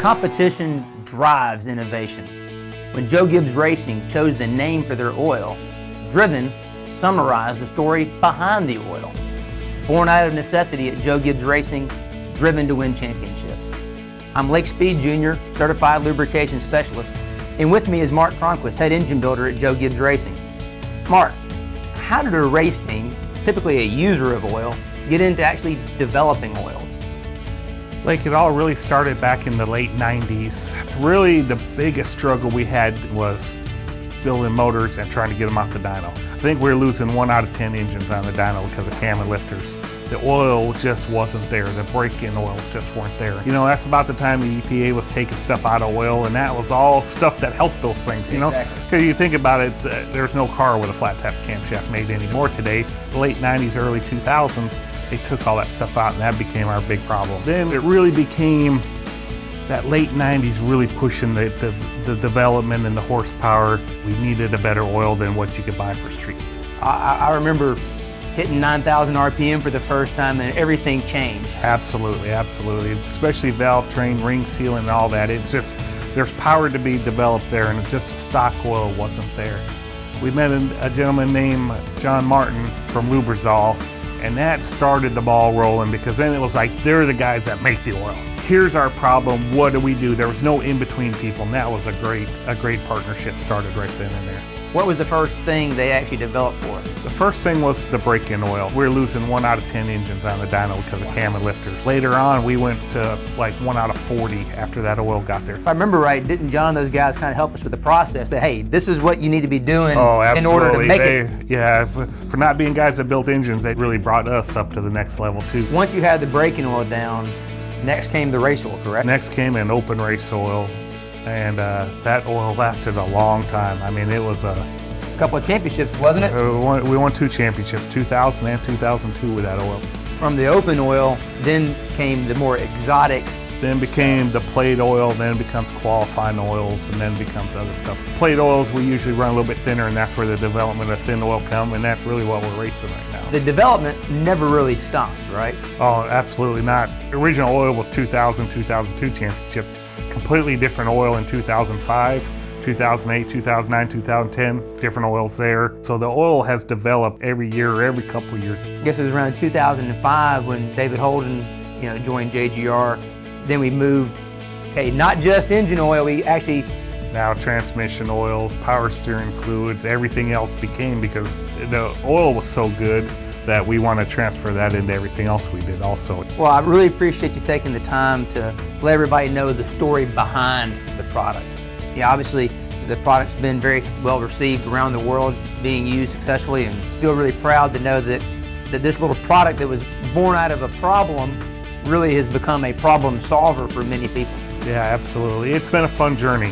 Competition drives innovation. When Joe Gibbs Racing chose the name for their oil, Driven summarized the story behind the oil. Born out of necessity at Joe Gibbs Racing, driven to win championships. I'm Lake Speed Jr., Certified Lubrication Specialist, and with me is Mark Cronquist, Head Engine Builder at Joe Gibbs Racing. Mark, how did a race team, typically a user of oil, get into actually developing oils? Like, it all really started back in the late 90s. Really, the biggest struggle we had was building motors and trying to get them off the dyno. I think we were losing 1 out of 10 engines on the dyno because of cam and lifters. The oil just wasn't there. The break-in oils just weren't there. You know, that's about the time the EPA was taking stuff out of oil, and that was all stuff that helped those things, you know? Because you think about it, there's no car with a flat-tap camshaft made anymore today. The late 90s, early 2000s, they took all that stuff out, and that became our big problem. Then it really became that late 90s really pushing the development and the horsepower. We needed a better oil than what you could buy for street. I remember hitting 9,000 RPM for the first time and everything changed. Absolutely, absolutely. Especially valve train, ring sealing and all that. It's just, there's power to be developed there, and just a stock oil wasn't there. We met a gentleman named John Martin from Lubrizol, and that started the ball rolling, because then it was like, they're the guys that make the oil. Here's our problem, what do we do? There was no in-between people, and that was a great partnership started right then and there. What was the first thing they actually developed for us? The first thing was the break-in oil. We were losing 1 out of 10 engines on the dyno because of cam and lifters. Later on, we went to like 1 out of 40 after that oil got there. If I remember right, didn't John and those guys kind of help us with the process? Say, hey, this is what you need to be doing in order to make it. Yeah, for not being guys that built engines, they really brought us up to the next level too. Once you had the break-in oil down, next came the race oil, correct? Next came an open race oil, and that oil lasted a long time. I mean, it was a couple of championships, wasn't it? We won 2 championships, 2000 and 2002 with that oil. From the open oil, then came the more exotic. Then became the plate oil, then becomes qualifying oils, and then becomes other stuff. Plate oils, we usually run a little bit thinner, and that's where the development of thin oil come, and that's really what we're racing right now. The development never really stops, right? Oh, absolutely not. Original oil was 2000, 2002 championships. Completely different oil in 2005, 2008, 2009, 2010, different oils there. So the oil has developed every year, every couple of years. I guess it was around 2005 when David Holden, joined JGR. Then we moved, not just engine oil, we actually... Now transmission oils, power steering fluids, everything else became, because the oil was so good that we want to transfer that into everything else we did also. Well, I really appreciate you taking the time to let everybody know the story behind the product. Obviously, the product's been very well received around the world, being used successfully, and feel really proud to know that this little product that was born out of a problem really has become a problem solver for many people. Yeah, absolutely. It's been a fun journey.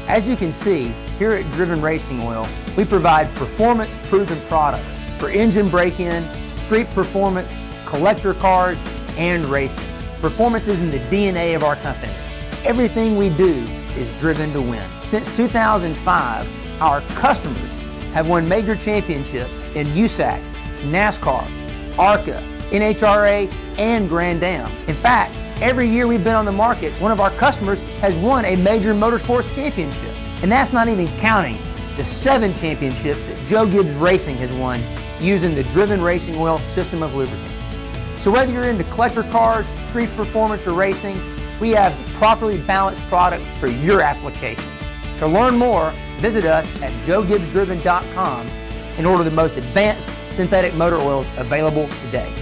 As you can see, here at Driven Racing Oil, we provide performance-proven products for engine break-in, street performance, collector cars, and racing. Performance is in the DNA of our company. Everything we do is driven to win. Since 2005, our customers have won major championships in USAC, NASCAR, ARCA, NHRA, and Grand Am. In fact, every year we've been on the market, one of our customers has won a major motorsports championship. And that's not even counting the 7 championships that Joe Gibbs Racing has won using the Driven Racing Oil system of lubricants. So whether you're into collector cars, street performance, or racing, we have the properly balanced product for your application. To learn more, visit us at joegibbsdriven.com and order the most advanced synthetic motor oils available today.